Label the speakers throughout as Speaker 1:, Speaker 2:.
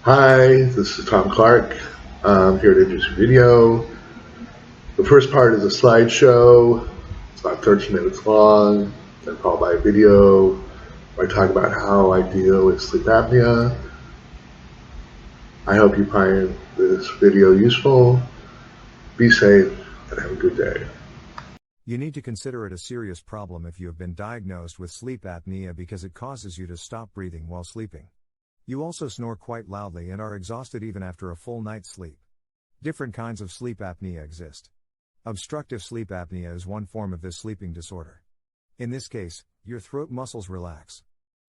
Speaker 1: Hi, this is Tom Clark. I'm here to introduce a video. The first part is a slideshow. It's about 13 minutes long, then followed by a video where I talk about how I deal with sleep apnea. I hope you find this video useful. Be safe and have a good day.
Speaker 2: You need to consider it a serious problem if you have been diagnosed with sleep apnea because it causes you to stop breathing while sleeping. You also snore quite loudly and are exhausted even after a full night's sleep. Different kinds of sleep apnea exist. Obstructive sleep apnea is one form of this sleeping disorder. In this case, your throat muscles relax.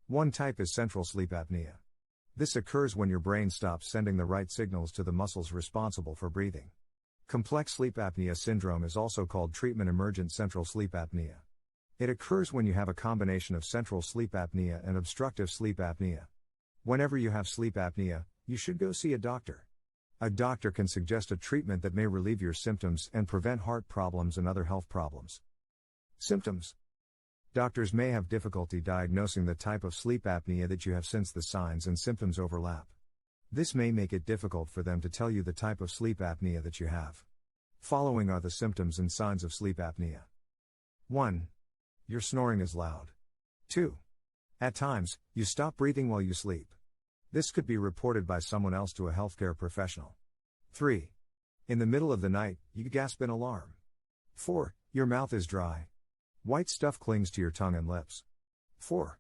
Speaker 2: One type is central sleep apnea. This occurs when your brain stops sending the right signals to the muscles responsible for breathing. Complex sleep apnea syndrome is also called treatment-emergent central sleep apnea. It occurs when you have a combination of central sleep apnea and obstructive sleep apnea. Whenever you have sleep apnea, you should go see a doctor. A doctor can suggest a treatment that may relieve your symptoms and prevent heart problems and other health problems. Symptoms. Doctors may have difficulty diagnosing the type of sleep apnea that you have since the signs and symptoms overlap. This may make it difficult for them to tell you the type of sleep apnea that you have. Following are the symptoms and signs of sleep apnea. 1. Your snoring is loud. 2. At times, you stop breathing while you sleep. This could be reported by someone else to a healthcare professional. 3. In the middle of the night, you gasp in alarm. 4. Your mouth is dry. White stuff clings to your tongue and lips. 4.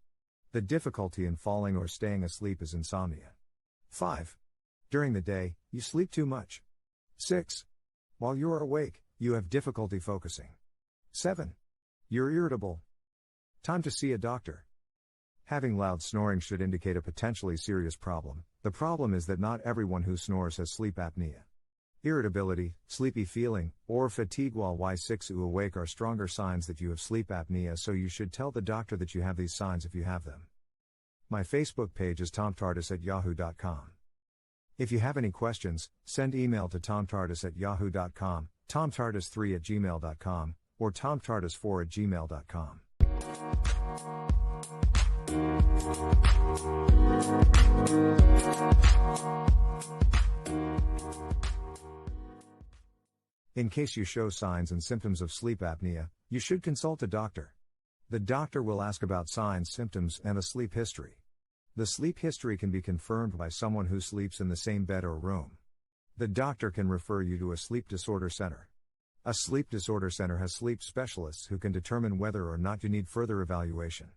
Speaker 2: The difficulty in falling or staying asleep is insomnia. 5. During the day, you sleep too much. 6. While you are awake, you have difficulty focusing. 7. You're irritable. Time to see a doctor. Having loud snoring should indicate a potentially serious problem. The problem is that not everyone who snores has sleep apnea. Irritability, sleepy feeling, or fatigue while y6 awake are stronger signs that you have sleep apnea, so you should tell the doctor that you have these signs if you have them. My Facebook page is tomtardis@yahoo.com. If you have any questions, send email to tomtardis@yahoo.com, tomtardis3@gmail.com, or tomtardis4@gmail.com. In case you show signs and symptoms of sleep apnea, you should consult a doctor. The doctor will ask about signs, symptoms, and a sleep history. The sleep history can be confirmed by someone who sleeps in the same bed or room. The doctor can refer you to a sleep disorder center. A sleep disorder center has sleep specialists who can determine whether or not you need further evaluation.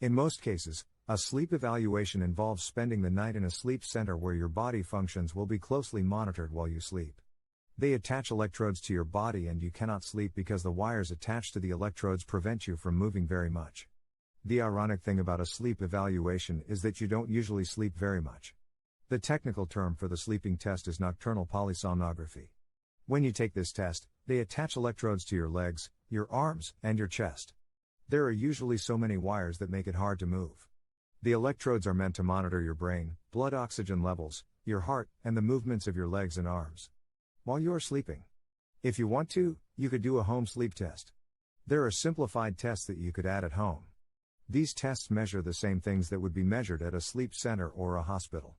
Speaker 2: In most cases, a sleep evaluation involves spending the night in a sleep center where your body functions will be closely monitored while you sleep. They attach electrodes to your body and you cannot sleep because the wires attached to the electrodes prevent you from moving very much. The ironic thing about a sleep evaluation is that you don't usually sleep very much. The technical term for the sleeping test is nocturnal polysomnography. When you take this test, they attach electrodes to your legs, your arms, and your chest. There are usually so many wires that make it hard to move. The electrodes are meant to monitor your brain, blood oxygen levels, your heart, and the movements of your legs and arms while you are sleeping. If you want to, you could do a home sleep test. There are simplified tests that you could add at home. These tests measure the same things that would be measured at a sleep center or a hospital.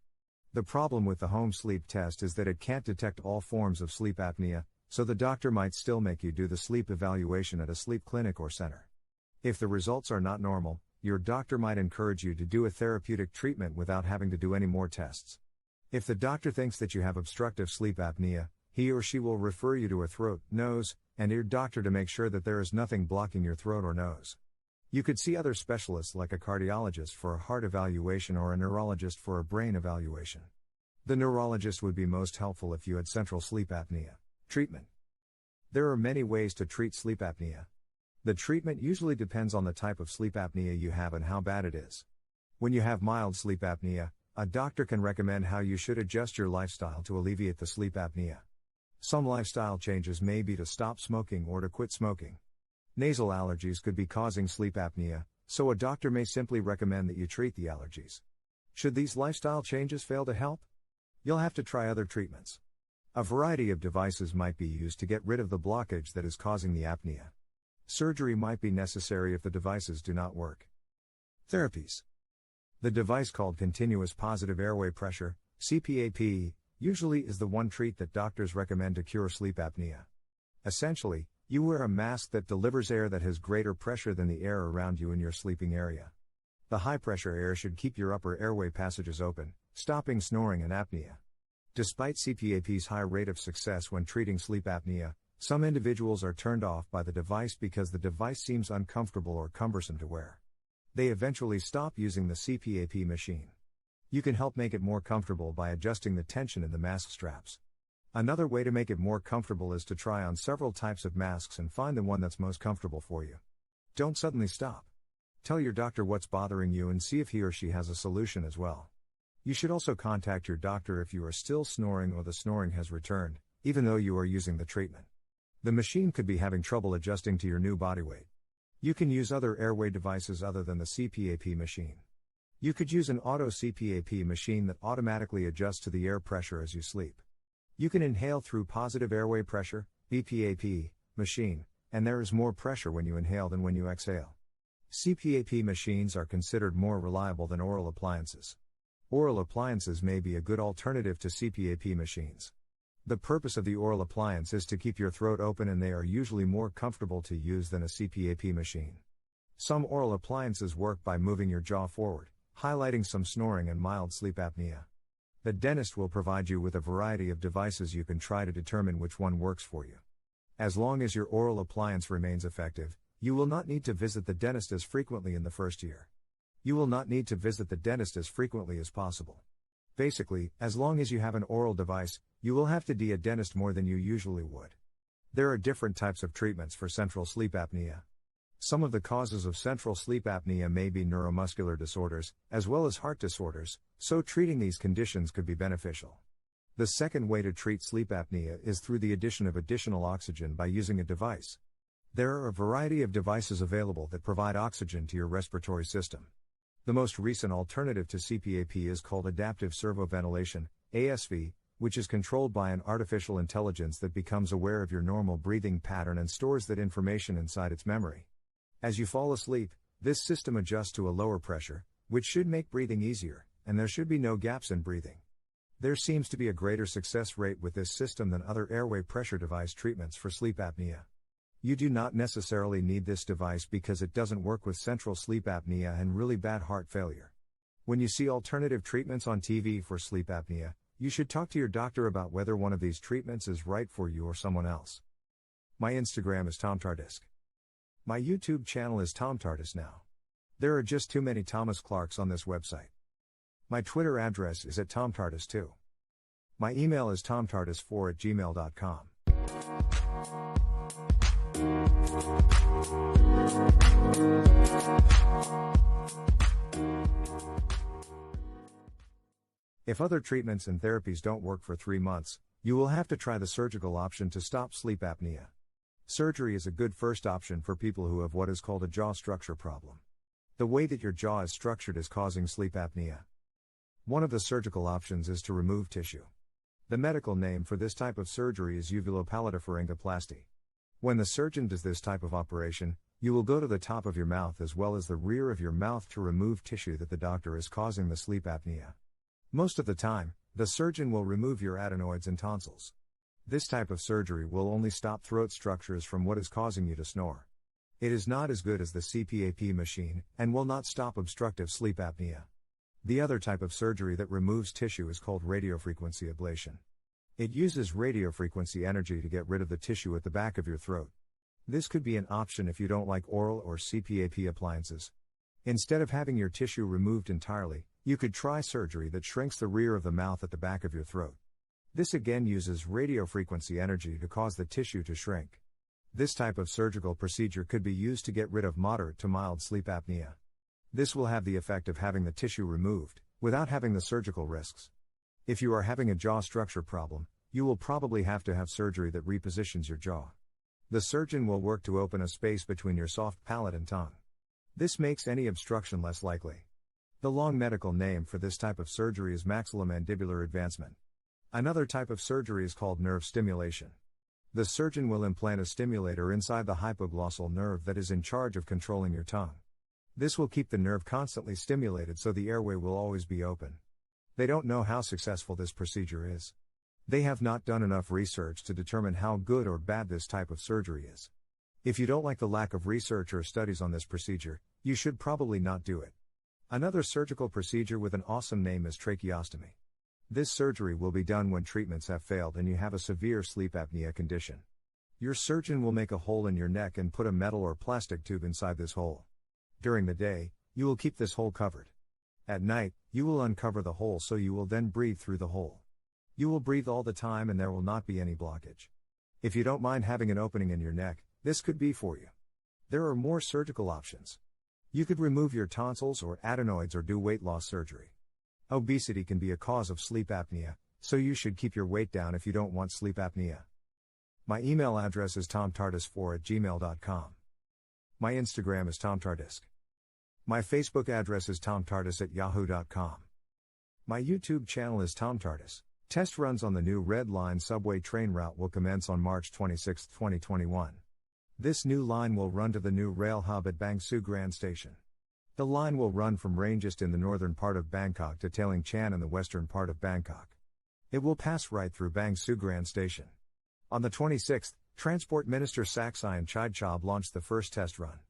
Speaker 2: The problem with the home sleep test is that it can't detect all forms of sleep apnea, so the doctor might still make you do the sleep evaluation at a sleep clinic or center. If the results are not normal, your doctor might encourage you to do a therapeutic treatment without having to do any more tests. If the doctor thinks that you have obstructive sleep apnea, he or she will refer you to a throat, nose, and ear doctor to make sure that there is nothing blocking your throat or nose. You could see other specialists like a cardiologist for a heart evaluation or a neurologist for a brain evaluation. The neurologist would be most helpful if you had central sleep apnea. Treatment. There are many ways to treat sleep apnea. The treatment usually depends on the type of sleep apnea you have and how bad it is. When you have mild sleep apnea, a doctor can recommend how you should adjust your lifestyle to alleviate the sleep apnea. Some lifestyle changes may be to stop smoking or to quit smoking. Nasal allergies could be causing sleep apnea, so a doctor may simply recommend that you treat the allergies. Should these lifestyle changes fail to help, you'll have to try other treatments. A variety of devices might be used to get rid of the blockage that is causing the apnea. Surgery might be necessary if the devices do not work. Therapies. The device called continuous positive airway pressure, CPAP usually is the one treat that doctors recommend to cure sleep apnea. Essentially, you wear a mask that delivers air that has greater pressure than the air around you in your sleeping area. The high-pressure air should keep your upper airway passages open, stopping snoring and apnea. Despite CPAP's high rate of success when treating sleep apnea, some individuals are turned off by the device because the device seems uncomfortable or cumbersome to wear. They eventually stop using the CPAP machine. You can help make it more comfortable by adjusting the tension in the mask straps. Another way to make it more comfortable is to try on several types of masks and find the one that's most comfortable for you. Don't suddenly stop. Tell your doctor what's bothering you and see if he or she has a solution as well. You should also contact your doctor if you are still snoring or the snoring has returned, even though you are using the treatment. The machine could be having trouble adjusting to your new body weight. You can use other airway devices other than the CPAP machine. You could use an auto CPAP machine that automatically adjusts to the air pressure as you sleep. You can inhale through positive airway pressure, BPAP, machine, and there is more pressure when you inhale than when you exhale. CPAP machines are considered more reliable than oral appliances. Oral appliances may be a good alternative to CPAP machines. The purpose of the oral appliance is to keep your throat open, and they are usually more comfortable to use than a CPAP machine. Some oral appliances work by moving your jaw forward, highlighting some snoring and mild sleep apnea. The dentist will provide you with a variety of devices you can try to determine which one works for you. As long as your oral appliance remains effective, you will not need to visit the dentist as frequently in the first year. You will not need to visit the dentist as frequently as possible. Basically, as long as you have an oral device, you will have to see a dentist more than you usually would. There are different types of treatments for central sleep apnea. Some of the causes of central sleep apnea may be neuromuscular disorders, as well as heart disorders, so treating these conditions could be beneficial. The second way to treat sleep apnea is through the addition of additional oxygen by using a device. There are a variety of devices available that provide oxygen to your respiratory system. The most recent alternative to CPAP is called adaptive servoventilation, ASV, which is controlled by an artificial intelligence that becomes aware of your normal breathing pattern and stores that information inside its memory. As you fall asleep, this system adjusts to a lower pressure, which should make breathing easier, and there should be no gaps in breathing. There seems to be a greater success rate with this system than other airway pressure device treatments for sleep apnea. You do not necessarily need this device because it doesn't work with central sleep apnea and really bad heart failure. When you see alternative treatments on TV for sleep apnea, you should talk to your doctor about whether one of these treatments is right for you or someone else. My Instagram is tomtardisk. My YouTube channel is tomtardis now. There are just too many Thomas Clarks on this website. My Twitter address is @tomtardis2. My email is tomtardis4@gmail.com. If other treatments and therapies don't work for 3 months, you will have to try the surgical option to stop sleep apnea. Surgery is a good first option for people who have what is called a jaw structure problem. The way that your jaw is structured is causing sleep apnea. One of the surgical options is to remove tissue. The medical name for this type of surgery is uvulopalatal-pharyngoplasty. When the surgeon does this type of operation, you will go to the top of your mouth as well as the rear of your mouth to remove tissue that the doctor is causing the sleep apnea. Most of the time, the surgeon will remove your adenoids and tonsils. This type of surgery will only stop throat structures from what is causing you to snore. It is not as good as the CPAP machine, and will not stop obstructive sleep apnea. The other type of surgery that removes tissue is called radiofrequency ablation. It uses radiofrequency energy to get rid of the tissue at the back of your throat. This could be an option if you don't like oral or CPAP appliances. Instead of having your tissue removed entirely, you could try surgery that shrinks the rear of the mouth at the back of your throat. This again uses radiofrequency energy to cause the tissue to shrink. This type of surgical procedure could be used to get rid of moderate to mild sleep apnea. This will have the effect of having the tissue removed, without having the surgical risks. If you are having a jaw structure problem, you will probably have to have surgery that repositions your jaw. The surgeon will work to open a space between your soft palate and tongue. This makes any obstruction less likely. The long medical name for this type of surgery is maxillomandibular advancement. Another type of surgery is called nerve stimulation. The surgeon will implant a stimulator inside the hypoglossal nerve that is in charge of controlling your tongue. This will keep the nerve constantly stimulated so the airway will always be open. They don't know how successful this procedure is. They have not done enough research to determine how good or bad this type of surgery is. If you don't like the lack of research or studies on this procedure, you should probably not do it. Another surgical procedure with an awesome name is tracheostomy. This surgery will be done when treatments have failed and you have a severe sleep apnea condition. Your surgeon will make a hole in your neck and put a metal or plastic tube inside this hole. During the day, you will keep this hole covered. At night, you will uncover the hole so you will then breathe through the hole. You will breathe all the time and there will not be any blockage. If you don't mind having an opening in your neck, this could be for you. There are more surgical options. You could remove your tonsils or adenoids or do weight loss surgery. Obesity can be a cause of sleep apnea, so you should keep your weight down if you don't want sleep apnea. My email address is tomtardis4@gmail.com. My Instagram is tomtardisk. My Facebook address is tomtardis@yahoo.com. My YouTube channel is tomtardis. Test runs on the new Red Line subway train route will commence on March 26, 2021. This new line will run to the new rail hub at Bang Sue Grand Station. The line will run from Rangist in the northern part of Bangkok to Tailing Chan in the western part of Bangkok. It will pass right through Bang Sue Grand Station. On the 26th, Transport Minister Saksayan Chidchob launched the first test run.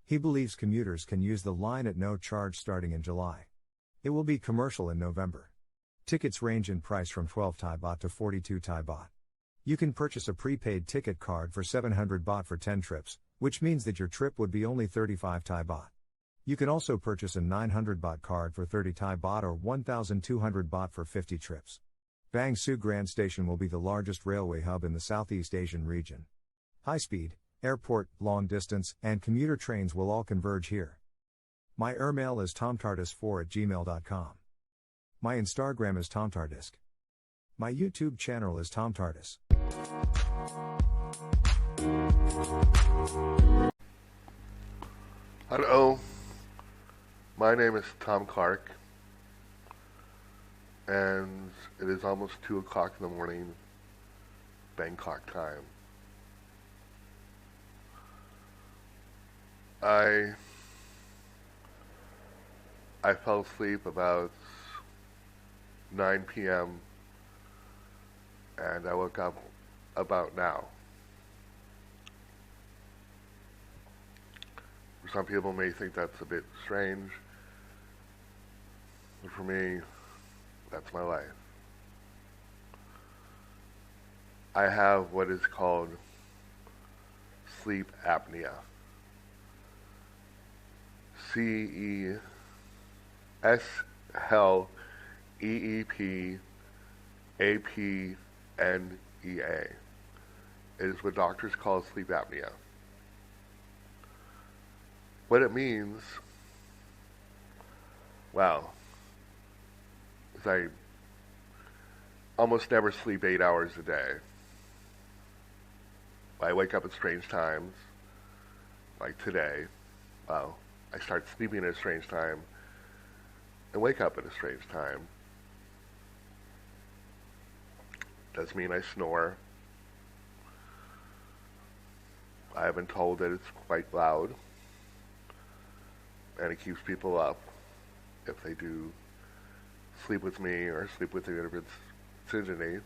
Speaker 2: He believes commuters can use the line at no charge starting in July. It will be commercial in November. Tickets range in price from 12 Thai baht to 42 Thai baht. You can purchase a prepaid ticket card for 700 baht for 10 trips, which means that your trip would be only 35 Thai baht. You can also purchase a 900 baht card for 30 Thai baht or 1,200 baht for 50 trips. Bang Sue Grand Station will be the largest railway hub in the Southeast Asian region. High-speed, airport, long-distance, and commuter trains will all converge here. My email is tomtardis4@gmail.com. My Instagram is tomtardisk. My YouTube channel is tomtardis.
Speaker 1: Hello, my name is Tom Clark, and it is almost 2 o'clock in the morning, Bangkok time. I fell asleep about 9 p.m. and I woke up about now. Some people may think that's a bit strange, but for me, that's my life. I have what is called sleep apnea. CESLEEPAPNEA. It is what doctors call sleep apnea. What it means, well, is I almost never sleep 8 hours a day. I wake up at strange times, like today. Well, I start sleeping at a strange time and wake up at a strange time. Doesn't mean I snore. I have been told that it's quite loud, and it keeps people up if they do sleep with me or sleep with the vicinity.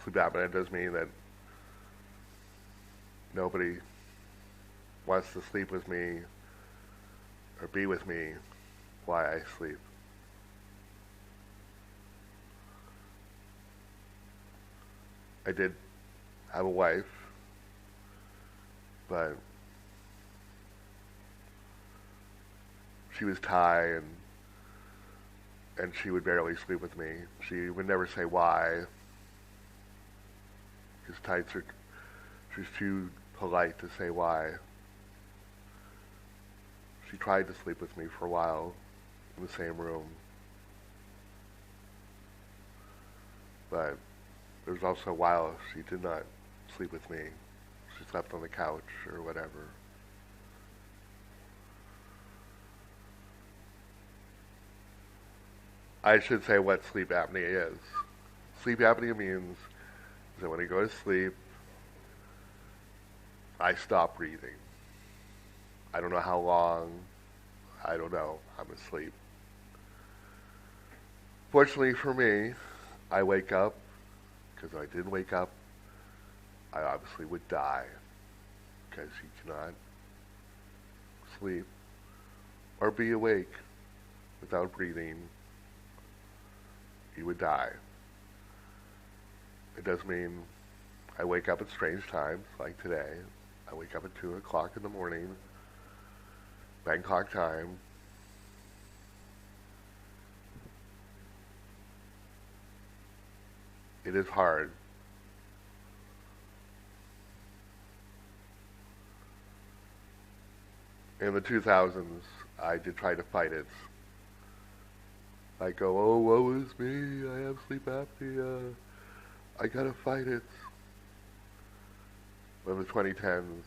Speaker 1: Sleep apnea does mean that nobody wants to sleep with me or be with me while I sleep. I did have a wife, but she was Thai and she would barely sleep with me. She would never say why, because Thais are, she's too polite to say why. She tried to sleep with me for a while in the same room, but there was also a while she did not sleep with me. She slept on the couch or whatever. I should say what sleep apnea is. Sleep apnea means that when I go to sleep, I stop breathing. I don't know how long. I don't know. I'm asleep. Fortunately for me, I wake up, because if I didn't wake up, I obviously would die, because you cannot sleep or be awake without breathing. You would die. It does mean I wake up at strange times, like today. I wake up at 2 o'clock in the morning, Bangkok time. It is hard. In the 2000s, I did try to fight it. I go, oh, woe is me, I have sleep apnea, I gotta fight it. But in the 2010s,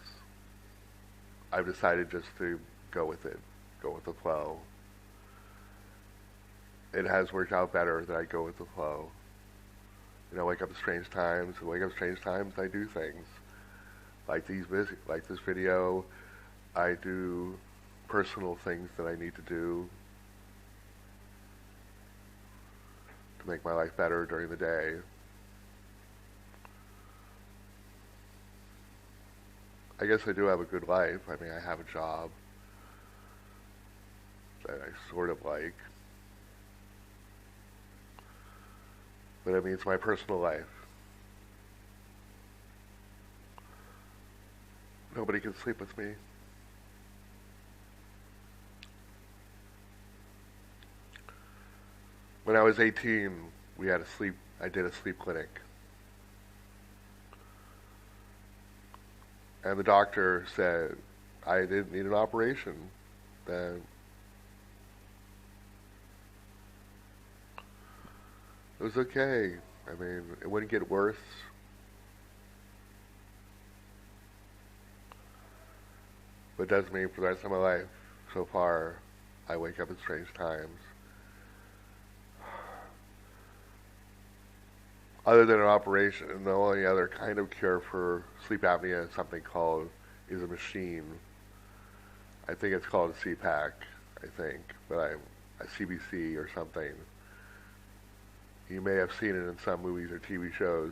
Speaker 1: I've decided just to go with it, go with the flow. It has worked out better that I go with the flow. You know, wake up at strange times, I do things. Like this video, I do personal things that I need to do to make my life better during the day. I guess I do have a good life. I mean, I have a job that I sort of like. But I mean, it's my personal life. Nobody can sleep with me. When I was 18, I did a sleep clinic. And the doctor said I didn't need an operation. That it was okay. I mean, it wouldn't get worse. But it does mean for the rest of my life, so far, I wake up at strange times. Other than an operation, the only other kind of cure for sleep apnea is a machine. I think it's called a CPAC, but a CBC or something. You may have seen it in some movies or TV shows.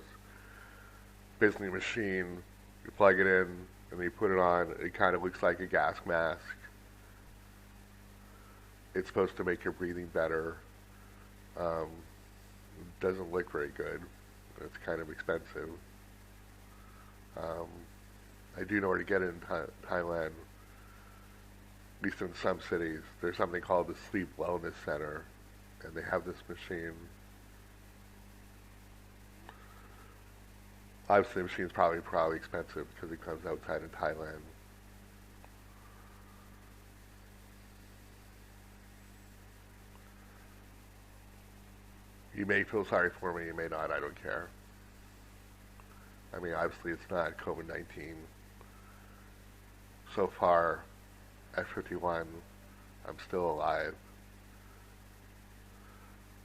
Speaker 1: Basically a machine, you plug it in, and then you put it on, it kind of looks like a gas mask. It's supposed to make your breathing better. It doesn't look very good. It's kind of expensive. I do know where to get it in Thailand, at least in some cities. There's something called the Sleep Wellness Center, and they have this machine. Obviously, the machine's probably expensive because it comes outside of Thailand. You may feel sorry for me, you may not, I don't care. I mean, obviously it's not COVID-19. So far, at 51, I'm still alive.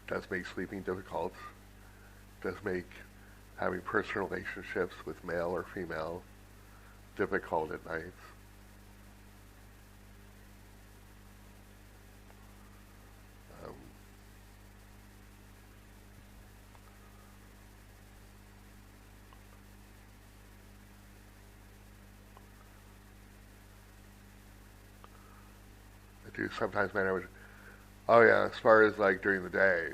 Speaker 1: It does make sleeping difficult. It does make having personal relationships with male or female difficult at night. I do sometimes manage. Oh yeah, as far as like during the day,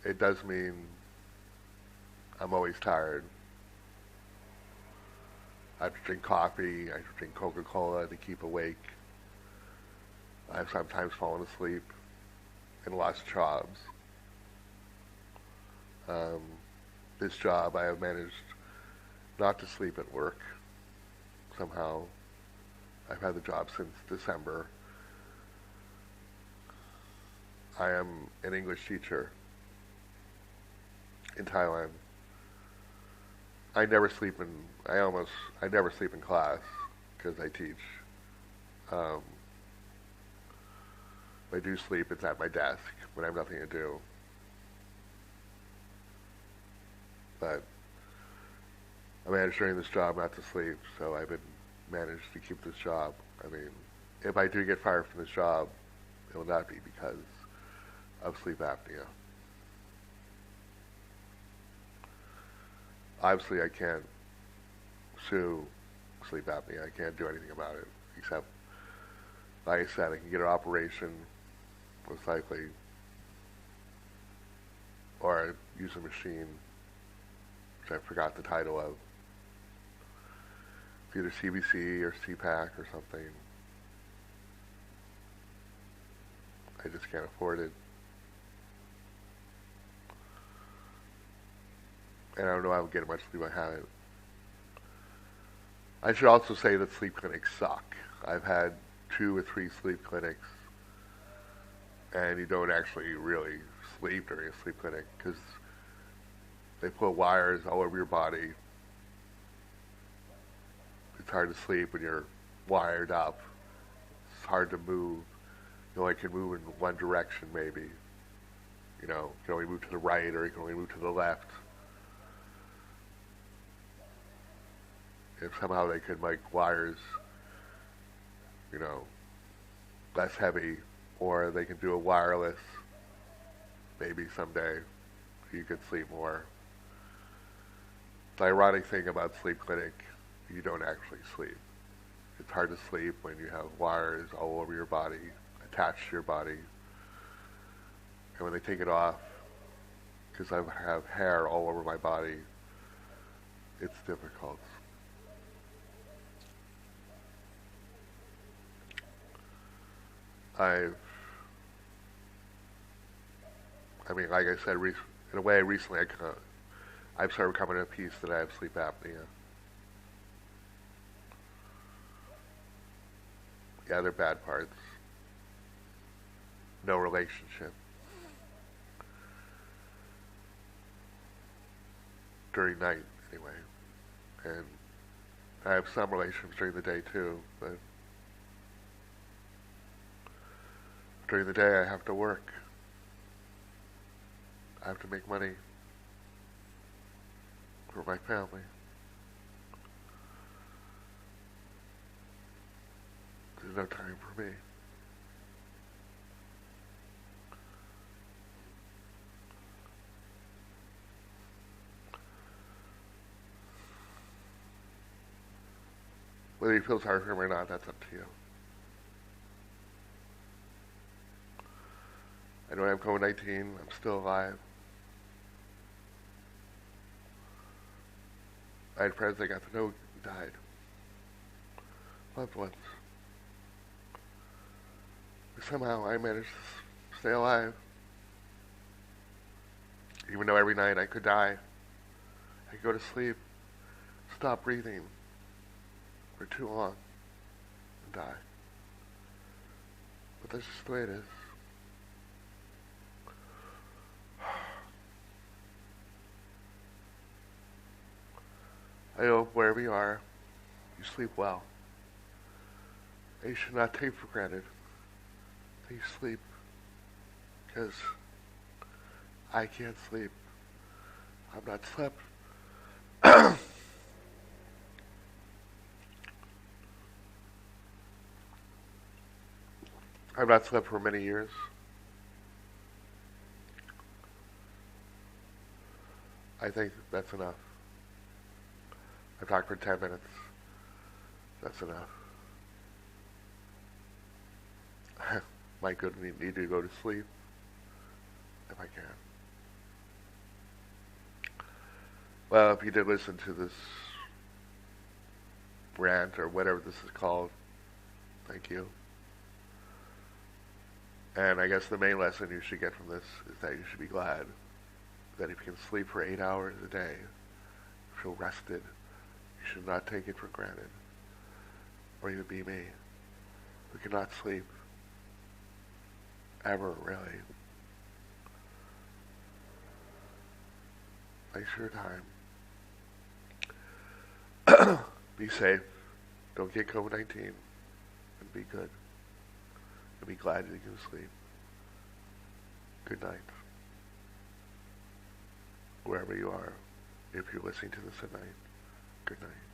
Speaker 1: it does mean I'm always tired. I have to drink coffee, I have to drink Coca-Cola to keep awake. I've sometimes fallen asleep in lost jobs. This job, I have managed not to sleep at work somehow. I've had the job since December. I am an English teacher in Thailand. I never sleep in class because I teach. If I do sleep, it's at my desk when I have nothing to do. But I managed during this job not to sleep, so I've managed to keep this job. I mean, if I do get fired from this job, it will not be because of sleep apnea. Obviously, I can't sue sleep apnea. I can't do anything about it, except, like I said, I can get an operation, most likely, or use a machine, which I forgot the title of. It's either CBC or CPAC or something. I just can't afford it. And I don't know how I would get much sleep I haven't. I should also say that sleep clinics suck. I've had 2 or 3 sleep clinics, and you don't actually really sleep during a sleep clinic because they put wires all over your body. It's hard to sleep when you're wired up. It's hard to move. You only can move in one direction, maybe. You know, you can only move to the right or you can only move to the left. If somehow they could make wires, you know, less heavy, or they can do a wireless, maybe someday, you could sleep more. The ironic thing about sleep clinic, you don't actually sleep. It's hard to sleep when you have wires all over your body, attached to your body. And when they take it off, because I have hair all over my body, it's difficult. Like I said, in a way, recently I've started coming to peace that I have sleep apnea. The other bad parts, no relationship. During night, anyway. And I have some relationships during the day too, but during the day I have to work. I have to make money for my family. There's no time for me. Whether you feel sorry for him or not, that's up to you. I don't have COVID-19. I'm still alive. I had friends I got to know who died. Loved ones. But somehow I managed to stay alive. Even though every night I could die. I could go to sleep, stop breathing for too long, and die. But that's just the way it is. I hope wherever you are, you sleep well. And you should not take for granted that you sleep, because I can't sleep. I've not slept. I've not slept for many years. I think that's enough. I've talked for 10 minutes. That's enough. Might need to go to sleep if I can. Well, if you did listen to this rant or whatever this is called, thank you. And I guess the main lesson you should get from this is that you should be glad that if you can sleep for 8 hours a day, feel rested, you should not take it for granted. Or even be me, who cannot sleep ever, really. Thanks for your time. Be safe. Don't get COVID-19. And be good. And be glad that you can sleep. Good night. Wherever you are, if you're listening to this at night, good night.